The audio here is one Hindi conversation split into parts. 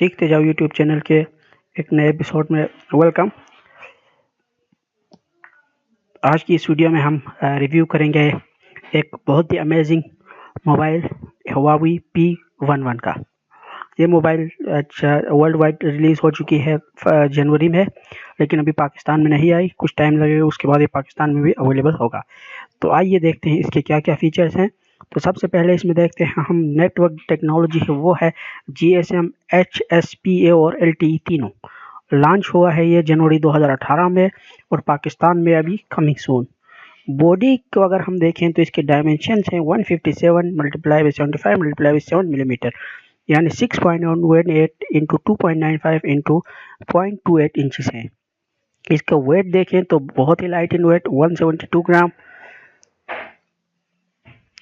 सीखते जाओ यूट्यूब चैनल के एक नए एपिसोड में वेलकम। आज की इस वीडियो में हम रिव्यू करेंगे एक बहुत ही अमेजिंग मोबाइल Huawei P11 का। ये मोबाइल वर्ल्ड वाइड रिलीज़ हो चुकी है जनवरी में, लेकिन अभी पाकिस्तान में नहीं आई। कुछ टाइम लगेगा, उसके बाद ये पाकिस्तान में भी अवेलेबल होगा। तो आइए देखते हैं इसके क्या क्या फीचर्स हैं। तो सबसे पहले इसमें देखते हैं हम नेटवर्क टेक्नोलॉजी है वो है GSM, HSPA और LTE तीनों। लॉन्च हुआ है ये जनवरी 2018 में और पाकिस्तान में अभी कमिंग सून। बॉडी को अगर हम देखें तो इसके डायमेंशन हैं 157 multiply by 75 multiply by 7 millimetre, यानी 6.18 इंटू 2.95 इंटू 0.28 इंचज़ हैं। इसका वेट देखें तो बहुत ही light in weight 172 gram.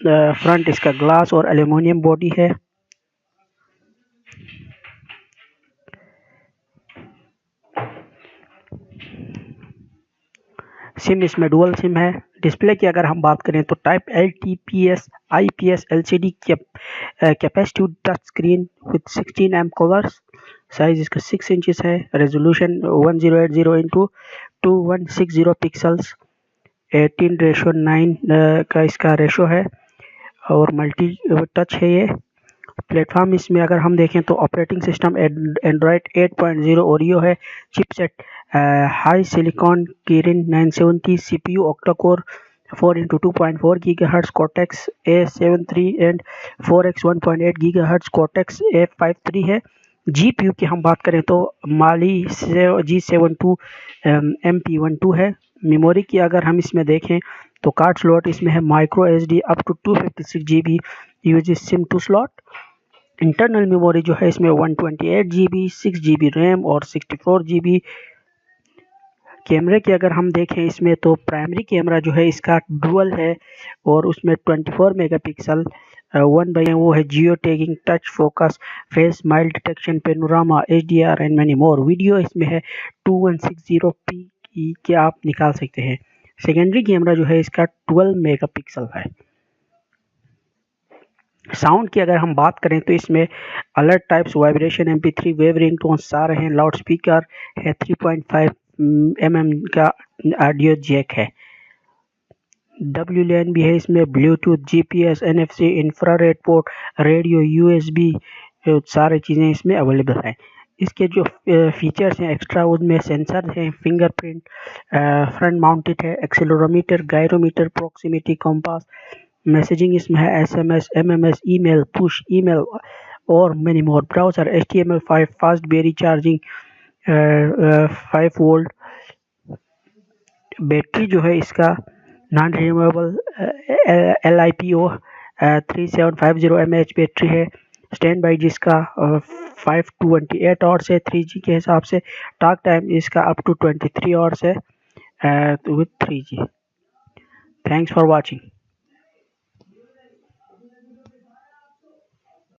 Front इसका ग्लास और एल्युमिनियम बॉडी है। सिम इसमें डुअल सिम है। डिस्प्ले की अगर हम बात करें तो type LTPS IPS LCD capacitive touch screen with 16 colours. Size इसका 6 इंचेस है। Resolution 1080 into 2160 pixels. 18:9 का इसका रेशो है और मल्टी टच है ये। प्लेटफॉर्म इसमें अगर हम देखें तो ऑपरेटिंग सिस्टम एंड्रॉयड 8.0 ओरियो है। Chipset high silicon Kiren 970, CPU octa core 4x2.4 GHz cortex A73 and 4x 1.8 GHz cortex A53 है। GPU की हम बात करें तो माली G72 MP12 है। मेमोरी की अगर हम इसमें देखें तो कार्ड स्लॉट इसमें है micro SD up to 256 GB uses SIM two slot. Internal memory जो है इसमें 128 GB, 6 GB रैम और 64 GB। कैमरे की अगर हम देखें इसमें तो प्राइमरी कैमरा जो है इसका डुअल है और उसमें 24 मेगापिक्सल 1 वो है geo tagging, touch focus, face smile detection, panorama, HDR and many more. Video इसमें है 2160p के आप निकाल सकते हैं। सेकेंडरी कैमरा जो है इसका 12 मेगापिक्सल है। साउंड की अगर हम बात करें तो इसमें alert types, vibration, MP3, wave ringtones आ रहे हैं। लाउड स्पीकर है, 3.5 mm का ऑडियो जैक है। WLAN भी है इसमें, Bluetooth, GPS, NFC, infrared port, radio, USB, सारी चीज़ें इसमें अवेलेबल हैं। इसके जो फीचर्स हैं एक्स्ट्रा, उनमें सेंसर हैं, फिंगरप्रिंट, फ्रंट माउंटेड है, accelerometer, gyrometer, proximity compass. Messaging इसमें है SMS, MMS, email, push email और many more. Browser HTML5, fast battery charging, 5 volt. Battery जो है इसका non removable LiPo 3750 mAh battery है। स्टैंड बाई जिसका 5 to 28 आवर्स है 3G के हिसाब से। टॉक टाइम इसका अप टू 23 आवर्स है with 3G। Thanks for watching.